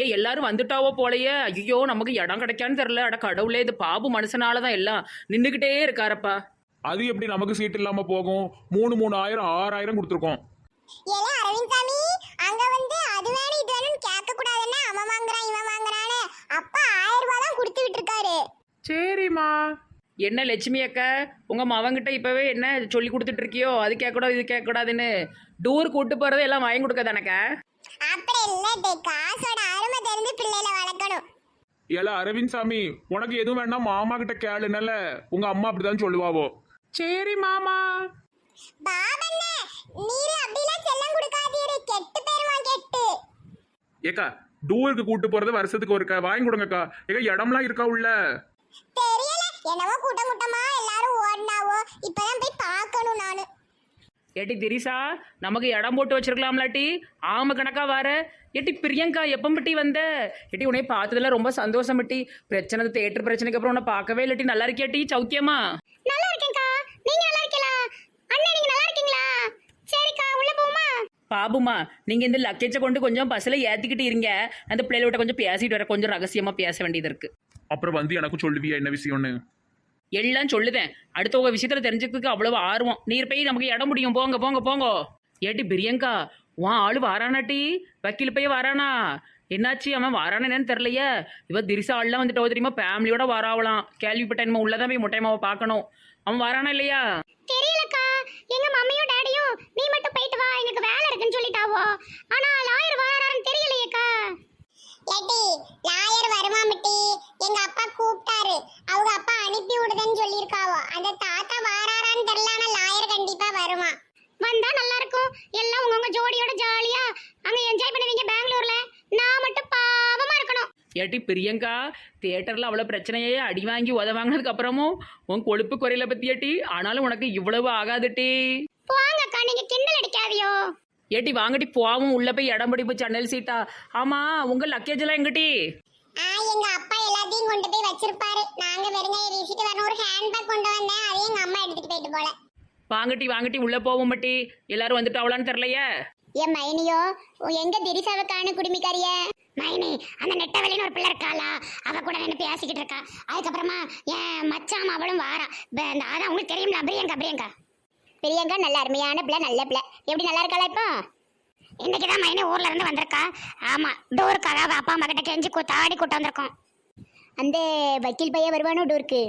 ஏன் எல்லாரும் வந்துட்டாவோ போலயே? ஐயோ நமக்கு இடம் கிடைக்கான்னு தெரியல. அட கடவுளே, இது பாபு மனுஷனாலதான் எல்லாம் நின்றுகிட்டே இருக்காரப்பா. அது எப்படி நமக்கு சீட் இல்லாம போகும்? 3,000 6,000 கொடுத்துருக்கோம். ஏலே அரவிந்த் சாமி, அங்க வந்து அது வேணும் இது வேணும்னு கேட்க கூடாதுன்னா அவன் வாங்குறான் இவன் வாங்குறான்னு அப்பா 1000 ரூபாய் தான் கொடுத்து விட்டுருக்காரு. சரிம்மா. என்ன லட்சுமி அக்கா, உங்க மவங்கிட்ட இப்பவே என்ன சொல்லி கொடுத்துட்டு இருக்கியோ? அது கேட்கக்கூடாது இது கேட்கக்கூடாதுன்னு. டூர் கூட்டு போறது எல்லாம் வாங்கி கொடுக்க தானக்கா? அப்படி இல்ல, காசோட அருமை தெரிஞ்சு பிள்ளைகளை வளர்க்கணும். ஏல அரவிந்த் சாமி, உனக்கு எதுவும் வேணா மாமா கிட்ட கேளுனல. உங்க அம்மா அப்படிதான் சொல்லுவாவோ. சரி மாமா. பாபண்ணே, நீரு அப்படிலாம் செல்லம் கொடுக்காதீரு, கெட்டு பேருமா கெட்டு. ஏக்கா, டூருக்கு கூட்டு போறது வருஷத்துக்கு ஒருக்கா வாங்கி கொடுங்கக்கா. ஏக்கா இடம்லாம் இருக்கா உள்ள? தெரியல, என்னவோ கூட்டம் கூட்டமா எல்லாரும் ஓடினாவோ, இப்பதான் போய் பார்க்கணும் நானு. ஏட்டி திரிசா, நமக்கு இடம் போட்டு வச்சிருக்கலாம்லாட்டி? ஆம கணக்கா வார. ஏட்டி பிரியங்கா, எப்பம்பட்டி வந்த? ஏட்டி உன்னை பார்த்ததுல ரொம்ப சந்தோஷம் பட்டி. பிரச்சனை தேட்டர் பிரச்சனைக்கு அப்புறம் உன்னை பார்க்கவே இல்லாட்டி. நல்லா இருக்கியாட்டி? சௌக்கியமா? நல்லா இருக்கேன்க்கா, நீங்க நல்லா இருக்கீங்களா? அண்ணே நீங்க நல்லா இருக்கீங்களா? சரிக்கா, உள்ள போமா? பாபுமா, நீங்க இந்த லக்கேஜை கொண்டு கொஞ்சம் பஸ்ல ஏத்திக்கிட்டு இருங்க. அந்த பிள்ளைகளோட கொஞ்சம் பேசிட்டு வர, கொஞ்சம் ரகசியமா பேச வேண்டியது இருக்கு. அப்புறம் வந்து எனக்கு சொல்லுவியா என்ன விஷயம்னு? எல்லாம் சொல்லுதேன். அடுத்தவங்க விஷயத்துல தெரிஞ்சுக்கிறதுக்கு அவ்வளவு ஆர்வம். நீர் போய் நமக்கு இடம் முடியும். போங்க போங்க போங்க. ஏட்டி பிரியங்கா, உன் ஆளு வாரானாட்டி? வக்கீல் போய் வாரானா? என்னாச்சு? அவன் வாரான என்னன்னு தெரியலையே. இவ திரிசா ஆள்லாம் வந்துட்டோ தெரியுமா? ஃபேமிலியோட வாராவலாம். கேள்விப்பட்டேன். நம்ம உள்ளதான் போய் முட்டையமாவை பார்க்கணும். அவன் வாரானா இல்லையா? தெரியலக்கா, எங்க மம்மியும் டாடியும் நீ மட்டும் போயிட்டு வா, எனக்கு வேலை இருக்குன்னு சொல்லிட்டாவோ. ஆனா லாயர் வராரான்னு தெரியலையேக்கா. ஏட்டி, லாயர் வருமாமிட்டி, எங்க அப்பா கூப்பிட்டாரு. அவங்க அப்பா அனுப்பி விடுதேன்னு சொல்லியிருக்காவோ. அந்த தாத்தா வாராரான்னு தெரியல, ஆனா லாயர் கண்டிப்பா வருமா. வந்தா நல்லா இருக்கும். எல்லாம் உங்க ஜோடியோட ஜாலியா அங்க என்ஜாய் பண்ணுவீங்க பெங்களூர்ல. நான் மட்டும் பாவமா இருக்கணும். ஏட்டி பிரியங்கா, தியேட்டர்ல அவ்வளவு பிரச்சனையே அடி வாங்கி உத வாங்கினதுக்கு அப்புறமும் உன் கொழுப்பு குறையில பத்தி ஏட்டி. ஆனாலும் உனக்கு இவ்வளவு ஆகாதுட்டி. போங்கக்கா, நீங்க கிண்டல் அடிக்காதியோ. ஏட்டி வாங்கட்டி போவும். உள்ள போய் இடம் பிடிப்பு ஜன்னல் சீட்டா. ஆமா, உங்க லக்கேஜ் எல்லாம் எங்கட்டி? எங்க அப்பா எல்லாத்தையும் கொண்டு போய் வச்சிருப்பாரு. நாங்க வெறுங்கையை வீசிட்டு வரணும். ஒரு ஹேண்ட்பேக் கொண்டு வந்தேன், அதையும் எங்க அம்மா எடுத்துட்டு போயிட்டு போல. வாங்கட்டி வாங்கட்டி உள்ள போவோம் பட்டி. எல்லாரும் வந்துட்டாவளான்னு தெரியலையே. ஏன் மைனியோ, எங்க திரிசாவை காண குடுமிக்காரிய? மைனி, அந்த நெட்டவெளின்னு ஒரு பிள்ளை இருக்காளா, அவ கூட என்ன பேசிக்கிட்டு இருக்கா. அதுக்கப்புறமா என் மச்சாம் அவளும் வாரா. அதான் உங்களுக்கு தெரியும்ல, பிரியங்கா. பிரியங்கா நல்ல அருமையான பிள்ளை, நல்ல பிள்ளை. எப்படி நல்லா இருக்காளா இப்போ? இன்னைக்குதான் மைனி ஊர்ல இருந்து வந்திருக்கா. ஆமா, டூருக்காக அவ அப்பா அம்மா கிட்ட கெஞ்சி தாடி கூட்ட வந்திருக்கோம். அந்த வக்கீல் பையன் வருவானோ டூருக்கு?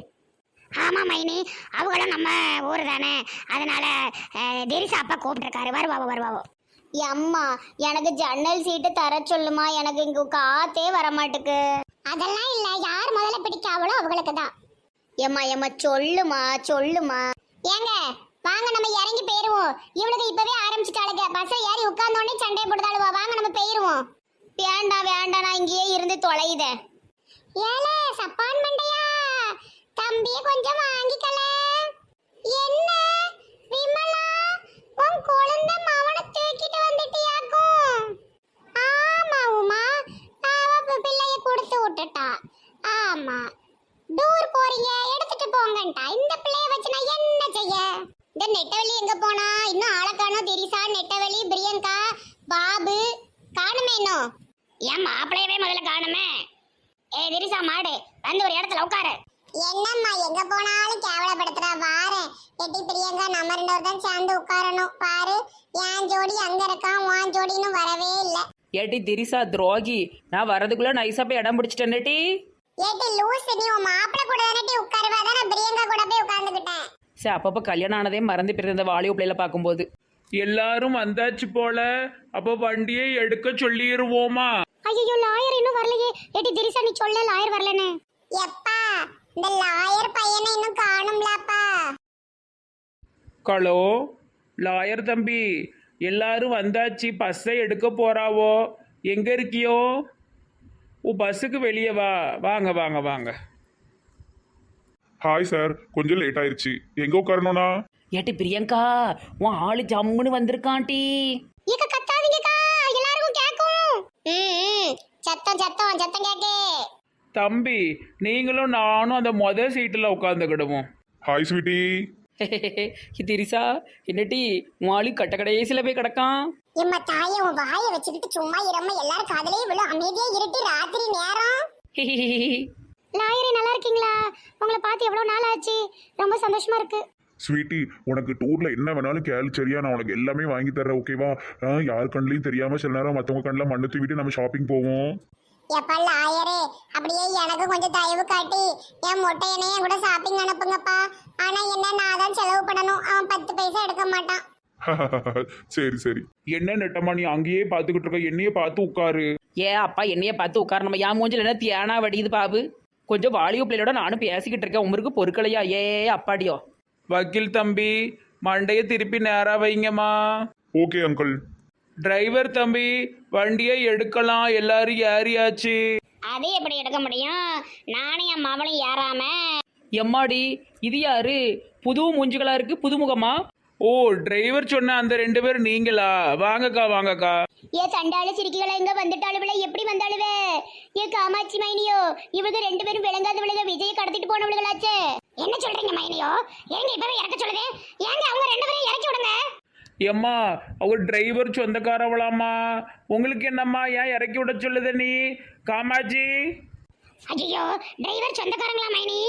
ஆமா மைனி, அவங்களும் நம்ம ஊர் தானே, அதனால திரிசா அப்பா கூப்பிட்டுருக்காரு. வருவாவோ. அம்மா, எனக்கு ஜன்னல் சீட்டு தர சொல்லுமா, எனக்கு இங்க காத்தே வரமாட்டுக்கு. அதெல்லாம் இல்ல, யார் முதல்ல பிடிக்காவளோ அவங்களுக்கு தான். ஏம்மா சொல்லுமா. ஏங்க வாங்க, நம்ம இறங்கி போயிருவோம். இவளுக்கு இப்பவே ஆரம்பிச்சுட்டாளுங்க. பஸ்ல ஏறி உட்கார்ந்த உடனே சண்டையை போட்டுதாளுவா. வாங்க நம்ம போயிருவோம். வேண்டாம், நான் இங்கேயே இருந்து தொலையுதேன். ஏலே சப்பான் மண்டையா, தம்பியை கொஞ்சம் வாங்கிக்கல. என்ன விமலா, உன் குழந்தை மவனை தூக்கிட்டு வந்துட்டியாக்கும்? ஆமா உமா, அவ பிள்ளைய கொடுத்து விட்டுட்டா. ஆமா, டூர் போறீங்க, எடுத்துட்டு போங்கன்ட்டா. இந்த பிள்ளைய வச்சு நான் என்ன செய்ய? இந்த நெட்டவெளி எங்க போனா? இன்னும் ஆளை காணோம். திரிசா, நெட்டவெளி, பிரியங்கா, பாபு காணுமே இன்னும். ஏன் மாப்பிள்ளையவே முதல்ல காணுமே. திரிசா மாடு வந்து ஒரு இடத்துல உட்காரு. என்னம்மா எங்க போனாலும் கேவலப்படுத்துறா. வாரேன். எட்டி பிரியங்கா, நம்ம 2 பேரும் தான் சேர்ந்து உட்காரணும். பாரு, என் ஜோடி அங்க இருக்கான், உன் ஜோடின்னு வரவே இல்லை. ஏட்டி திரிசா துரோகி, நான் வரதுக்குள்ள நைஸா போய் இடம் பிடிச்சிட்டேன்டி. ஏட்டி லூசு, நீ உன் மாப்பிள்ளை கூட தானே உட்காருவா, தான் நான் பிரியங்கா கூட போய் உட்கார்ந்துக்கிட்டேன். சரி, அப்பப்போ கல்யாணம் ஆனதே மறந்து போயிருந்த இந்த வாலியோ பிள்ளைல பார்க்கும்போது. எல்லாரும் வந்தாச்சு போல. அப்போ வண்டியை எடுக்க சொல்லிடுவோமா? ஐயோ, லாயர் இன்னும் வரலையே. ஏட்டி திரிசா, நீ சொல்ல லாயர் வரலன்னு. எப்பா, இந்த லாயர் பையனை இன்னும் காணும்லப்பா. ஹலோ லாயர் தம்பி, எல்லாரும் வந்தாச்சு. பஸ்ஸை எடுக்க போறாவோ. எங்க இருக்கியோ? பஸ்ஸுக்கு வெளியே வாங்க. ஹாய் சார், கொஞ்சம் லேட் ஆயிருச்சு. எங்க உட்காரணும்னா? ஏட்டி பிரியங்கா, உன் ஆளு ஜம்முன்னு வந்திருக்கான்டி. ஏக்க கத்தாதீங்கக்கா, எல்லாருக்கும் கேக்கும். சத்தம் கேக்கே. தம்பி, நீங்களும் நானும் அந்த சீட்டில் உட்காந்துக்கிடுவோம். Hi sweetie. திரிசா, என்னட்டி உன் ஆளு கட்ட கடைசியில் போய் கிடக்கான்? எம்மா தாயே உன் வாயை வச்சுக்கிட்டு சும்மா இரம்மா எல்லாரும் காதலே விழு அமைதியா இருட்டு ராத்திரி நேரம். லாயரே நல்லா இருக்கீங்களா? உங்களை பார்த்து எவ்வளவு நாள் ஆச்சு, ரொம்ப சந்தோஷமா இருக்கு. ஸ்வீட்டி, உனக்கு டூர்ல என்ன வேணாலும் கேளு சரியா? நான் உனக்கு எல்லாமே வாங்கி தர்றேன், ஓகேவா? யார் கண்ணிலையும் தெரியாம சில நேரம் மற்றவங்க கண்ணில் மண்ணு தூவிட்டு நம்ம ஷாப்பிங் போவோம். எப்பா லாயரே, அப்படியே எனக்கு கொஞ்சம் தயவு காட்டி என் மொட்டையனே என் கூட ஷாப்பிங் அனுப்புங்கப்பா. ஆனா என்ன, நான் தான் செலவு பண்ணணும், அவன் 10 பைசா எடுக்க மாட்டான். சரி சரி. என்ன நெட்டம்மா நீ அங்கேயே பார்த்துக்கிட்டு இருக்க, என்னையே பார்த்து உட்காரு. அப்பா என்னைய பார்த்து உட்காரணும். என் மூஞ்சில் என்ன தியானா வடியுது பாபு. கொஞ்சம் வாலியோ பிள்ளையோட நானும் பேசிக்கிட்டு இருக்கேன், உங்களுக்கு பொறுக்கலையா? அப்பாடியோ. வக்கீல் தம்பி, மண்டையை திருப்பி நேரா வைங்கம்மா. Okay uncle. டிரைவர் தம்பி, வண்டியை எடுக்கலாம், எல்லாரும் ஏறியாச்சு. அது எப்படி எடுக்க முடியும்? நானும் என் மாவளும் ஏறாம. எம்மாடி, இது யாரு? புது மூஞ்சுகளா இருக்கு, புதுமுகமா? ஓ, டிரைவர் சொன்ன அந்த 2 பேர் நீங்களா? வாங்கக்கா வாங்கக்கா. ஏ சண்டாளு சிரிக்கிகளா, இங்க வந்துட்டாளுவல, எப்படி வந்தாளுவே? ஏ காமாட்சி மைனியோ, இவங்க 2 பேரும் விளங்காதவளுக, விஜயை கடத்திட்டு போனவளுகளாச்சே. என்ன சொல்றீங்க மைனியோ? ஏங்க இப்பவே இறக்க சொல்லுது? ஏங்க அவங்க 2 பேரும் இறக்கி விடுங்க. ஏம்மா, அவர் டிரைவர் சொந்தக்காரவளாம்மா, உங்களுக்கு என்னம்மா ஏன் இறக்கி விட சொல்லுத நீ? காமாட்சி. ஐயோ, டிரைவர் சொந்தக்காரங்களா மைனி?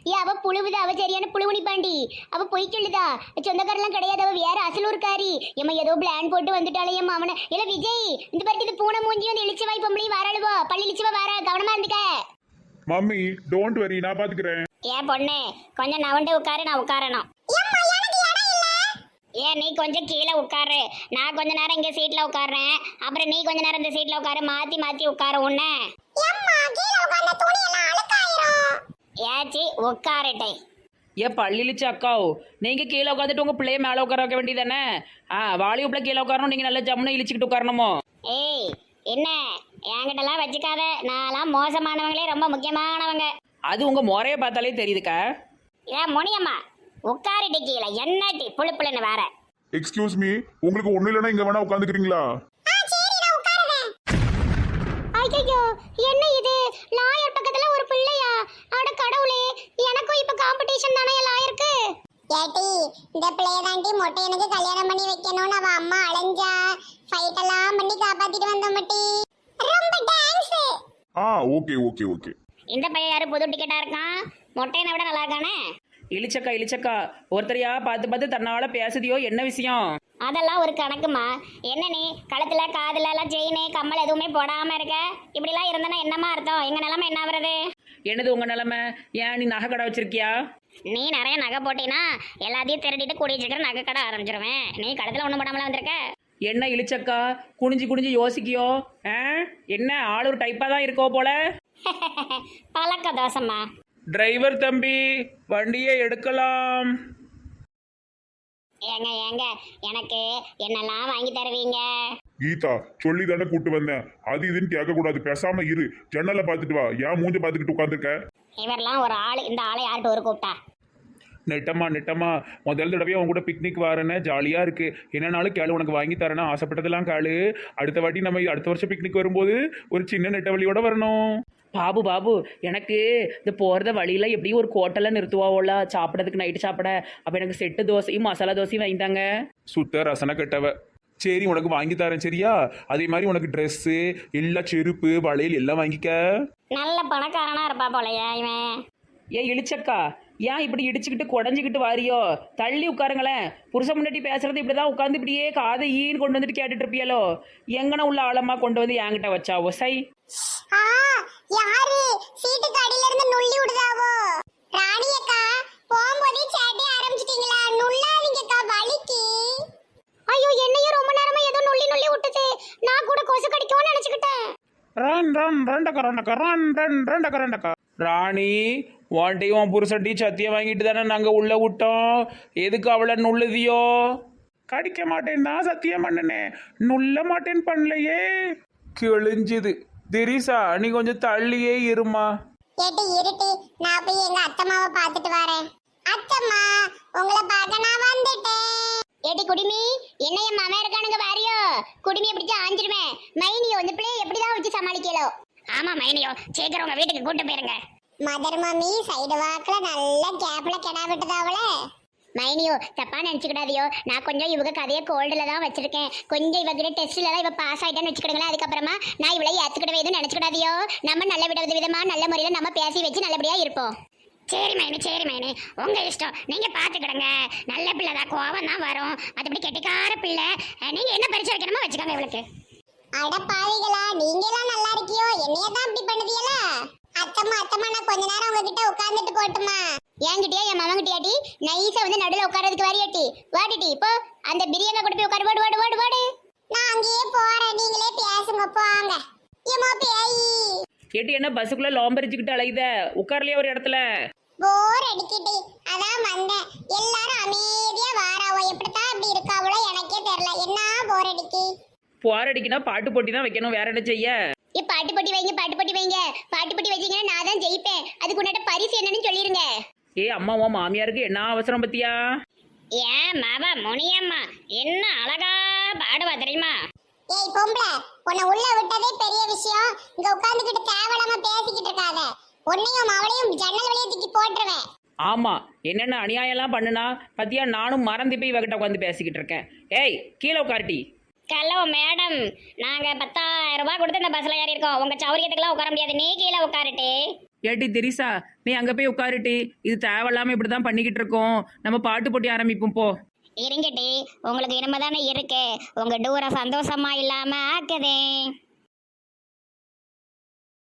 ஏ அவ புழுவுதா, அவ சரியான புழுவுனி பாண்டி, அவ பொய் சொல்லுதா. சொந்தக்காரெல்லாம் கிடையாது, அவ வேற அசலூர்காரி. ஏமா ஏதோ பிளான் போட்டு வந்துட்டாலேயம்மா அவனை. இல்ல விஜய், இந்த பாட்டி இது பூனை மூஞ்சி வந்து இழிச்சவாய் பொம்பளையும் வராளுவோ, பள்ளி இழிச்சவா வர, கவனமா இருந்துக்க. மம்மி டோன்ட் வரி, நான் பாத்துக்கிறேன். ஏன் பொண்ணு, கொஞ்சம் நவண்டு உட்காரு, நான் உட்காரணும். ஏன் நீ கொஞ்சம் கீழே உட்காரு, நான் கொஞ்ச நேரம் இங்க சீட்ல உட்கார்றேன், அப்புறம் நீ கொஞ்ச நேரம் இந்த சீட்ல உட்காரு, மாத்தி மாத்தி உட்காரு. உன்ன ஏச்சி உட்காரட்டே. பள்ளிலிச்சு அக்காவோ, நீங்க கீழே உட்காந்துட்டு உங்க பிள்ளைய மேலே உட்கார வைக்க வேண்டியதானே? வாலியோ பிள்ளை கீழே உட்காரணும், நீங்க நல்லா ஜம்முன்னு இழிச்சுக்கிட்டு உட்காரணுமோ? ஏய் என்ன, என்கிட்டலாம் வச்சுக்காத, நான்லாம் மோசமானவங்களே ரொம்ப முக்கியமானவங்க. அது உங்க முறையை பார்த்தாலே தெரியுதுக்கா. ஏன் முனியம்மா உட்காரிட்டு கீழே, என்னட்டி புழு புழுன்னு வேற. எக்ஸ்கியூஸ் மீ, உங்களுக்கு ஒண்ணு இல்லைன்னா இங்க வேணா உட்காந்துக்கிறீங்களா? ஐயோ என்ன இது, லாயர் பக்கத்துல ஒரு பிள்ளையா? அட கடவுளே, எனக்கும் இப்ப காம்படிஷன் தானே லாயருக்கு. ஏட்டி, இந்த பிள்ளைய தாண்டி மொட்டை எனக்கு கல்யாணம் பண்ணி வைக்கணும்னு அவ அம்மா அலைஞ்சா, ஃபைட் எல்லாம் பண்ணி காப்பாத்திட்டு வந்த மட்டி. ரொம்ப தேங்க்ஸ். Okay okay okay. இந்த பையன் யாரு புது டிக்கெட்டா இருக்கான்? மொட்டையனை விட நல்லா இருக்கானே. இழிச்சக்கா ஒருத்தரையா பார்த்து பார்த்து தன்னால பேசுதியோ, என்ன விஷயம்? அதெல்லாம் ஒரு கணக்குமா. என்ன நீ கழுத்துல காதுல எல்லாம் செயின் கம்மல் எதுவுமே போடாம இருக்க? இப்படிலாம் இருந்தனா என்னமா அர்த்தம்? எங்க நிலைமை என்ன ஆகுறது? என்னது உங்க நிலைமை? ஏன் நீ நகை கடை வச்சிருக்கியா? நீ நிறைய நகை போட்டினா எல்லாத்தையும் திருடிட்டு கூடி வச்சுக்கிற நகை கடை ஆரம்பிச்சிருவேன். நீ கழுத்துல ஒண்ணும் போடாமலாம் வந்திருக்க. என்ன இழிச்சக்கா குனிஞ்சு யோசிக்கியோ? என்ன ஆள் ஒரு டைப்பா தான் இருக்கோ போல. பழக்க தோசம்மா. டிரைவர் தம்பி, வண்டியை எடுக்கலாம். ஏங்க எனக்கு என்னெல்லாம் வாங்கி தருவீங்க? கீதா சொல்லி தானே கூட்டு வந்தேன், அது இதுன்னு கேட்க கூடாது, பேசாம இரு. ஜன்னலை பார்த்துட்டு வா, ஏன் மூஞ்ச பார்த்துக்கிட்டு உட்காந்துருக்க? இவரெல்லாம் ஒரு ஆள், இந்த ஆளை யார்கிட்ட ஒரு கூப்பிட்டா? நெட்டம்மா முதல் தடவையாக உன் கூட பிக்னிக் வரேன்னு ஜாலியாக இருக்குது. என்னன்னாலும் கேளு, உனக்கு வாங்கி தரேன்னா ஆசைப்பட்டதெல்லாம் கேளு. அடுத்த வாட்டி நம்ம அடுத்த வருஷம் பிக்னிக் வரும்போது ஒரு சின்ன நெட்டவழியோட வரணும். பாபு எனக்கு இந்த போகிறத வழியில் எப்படியும் ஒரு கோட்டெல்லாம் நிறுத்துவாவோல சாப்பிட்றதுக்கு, நைட்டு சாப்பிட. அப்போ எனக்கு செட்டு தோசையும் மசாலா தோசையும் வாங்கிட்டாங்க. சுத்த ரசனை கட்டவ. சரி, உனக்கு வாங்கி தரேன் சரியா? அதே மாதிரி உனக்கு ட்ரெஸ்ஸு, எல்லா செருப்பு, வளையல் எல்லாம் வாங்கிக்க. நல்ல பணக்காரனா இருப்பா போலையா இவன். இழிச்சக்கா, ஏன் இப்படி இடிச்சுக்கிட்டு குடஞ்சிக்கிட்டு வாரியோ? தள்ளி உட்காருங்களேன். புருஷன் முன்னாடி பேசுறது இப்படிதான் உட்காந்து இப்படியே காதை ஈன்னு கொண்டு வந்துட்டு கேட்டுட்டு இருப்பியாலோ? எங்கன உள்ள ஆழமா கொண்டு வந்து என்கிட்ட வச்சாவோ? சை யாரு சீட்டுக்கு அடியில இருந்து நுள்ளி விடுதாவோ? ராணி அக்கா, போகும்போதே சேட்டே ஆரம்பிச்சிட்டீங்களா? நுள்ளாதீங்கக்கா, வலிக்கு. ஐயோ, என்னையும் ரொம்ப நேரமா ஏதோ நுள்ளி விட்டுச்சு. நான் கூட கொசு கடிக்கும்னு நினைச்சுக்கிட்டேன். ராணி, உன்ட்டையும் புருஷன்டி சத்தியம் வாங்கிட்டு தானே நாங்கள் உள்ளே விட்டோம். எதுக்கு அவளை நுள்ளுதியோ? கடிக்க மாட்டேன் தான் சத்தியம் பண்ணனேன், நுள்ள மாட்டேன் பண்ணலையே. கிழிஞ்சுது. திரிசா, நீ கொஞ்சம் தள்ளியே இருமா. ஏட்டி இருட்டி, நான் போய் எங்க அத்தம்மாவை பார்த்துட்டு வரேன். அத்தம்மா, உங்களை பார்க்க நான் வந்துட்டேன். ஏட்டி குடிமி, என்னைய மாமா இருக்கானுங்க வாரியோ? குடிமியை பிடிச்சு ஆஞ்சிருவேன். மைனியோ, இந்த பிள்ளைய எப்படிதான் வச்சு சமாளிக்கலோ? ஆமா மைனியோ, சீக்கிரம் உங்க வீட்டுக்கு கூட்டு போயிருங்க. மதர் மம்மி சைடு வாக்குல நல்ல கேப்ல கெடா விட்டதாவளே. மைனியோ தப்பா நினைச்சுக்கிடாதியோ, நான் கொஞ்சம் இவங்க கதையை கோல்டுல தான் வச்சிருக்கேன். கொஞ்சம் இவகிட்ட டெஸ்ட்ல தான் இவ பாஸ் ஆயிட்டான்னு வச்சுக்கிடுங்களேன். அதுக்கப்புறமா நான் இவளை ஏத்துக்கிடவே எதுவும் நினைச்சுக்கிடாதியோ. நம்ம நல்ல விதமா நல்ல முறையில நம்ம பேசி வச்சு நல்லபடியா இருப்போம். சரி மைனி உங்க இஷ்டம், நீங்க பாத்துக்கிடுங்க. நல்ல பிள்ளை தான், கோவம் தான் வரும், மற்றபடி கெட்டிக்கார பிள்ளை. நீங்க என்ன பரிசு வைக்கணுமோ வச்சுக்கோங்க இவளுக்கு. அட பாவிகளா, நீங்க எல்லாம் நல்லா இருக்கியோ, என்னைய தான் இப்படி பண்ணுதியல. அத்தம்மா நான் கொஞ்ச நேரம் உங்ககிட்ட உட்கார்ந்துட்டு போட்டுமா? என்கிட்டயா என் மவங்கிட்டயாட்டி நைஸா வந்து நடுவில் உட்காரதுக்கு வரியாட்டி? வாடிட்டி இப்போ அந்த பிரியாணி கூட போய் உட்காரு. வாடு. நான் அங்கேயே போறேன், நீங்களே பேசுங்க போங்க. ஏமா பேய் ஏட்டி என்ன பஸ்ஸுக்குள்ள லோம்பரிச்சுக்கிட்டு அலையுத? உட்கார்லையா ஒரு இடத்துல? போர் அடிக்கிட்டு அதான் வந்தேன். எல்லாரும் அமைதியா வாராவோ, எப்படித்தான் அப்படி இருக்காவளோ எனக்கே தெரியல. என்ன போர் அடிக்கி. போர் அடிக்கினா பாட்டு போட்டி தான் வைக்கணும், வேற என்ன செய்ய? பாட்டு போட்டி வைங்க. பாட்டு போட்டி வச்சீங்கன்னா நான் தான் ஜெயிப்பேன். அதுக்கு உன்னோட பரிசு என்னன்னு சொல்லிருங்க. ஏ அம்மா, உன் மாமியாருக்கு என்ன அவசரம் பத்தியா? ஏன் மாவா முனியம்மா என்ன அழகா பாடுவா தெரியுமா? ஏய் பொம்பளை, உன்னை உள்ள விட்டதே பெரிய விஷயம். இங்க உட்கார்ந்துகிட்டு தேவலாம பேசிக்கிட்டு இருக்காத. உன்னையும் அவளையும் ஜன்னல் வழியா தூக்கி போட்டுருவேன். ஆமா, என்னென்ன அநியாயம்லாம் பண்ணுனா பத்தியா? நானும் மறந்து போய் இவகிட்ட உட்காந்து பேசிக்கிட்டு இருக்கேன். ஏய் கீழே உட்காருட்டி. ஹலோ மேடம், நாங்க 10,000 ரூபாய் கொடுத்து இந்த பஸ்ல ஏறி இருக்கோம். உங்க சௌரியத்துக்குலாம் உட்கார முடியாது, நீ கீழே உட்காருட்டு. ஏட்டி தெரிசா, நீ அங்க போய் உட்காருட்டி. இது தேவையில்லாம இப்படிதான் பண்ணிக்கிட்டு இருக்கோம். நம்ம பாட்டு போட்டி ஆரம்பிப்போம் போ. இருங்கட்டி, உங்களுக்கு இனிமே தானே இருக்கு. உங்க டூரை சந்தோஷமா இல்லாம ஆக்குதே.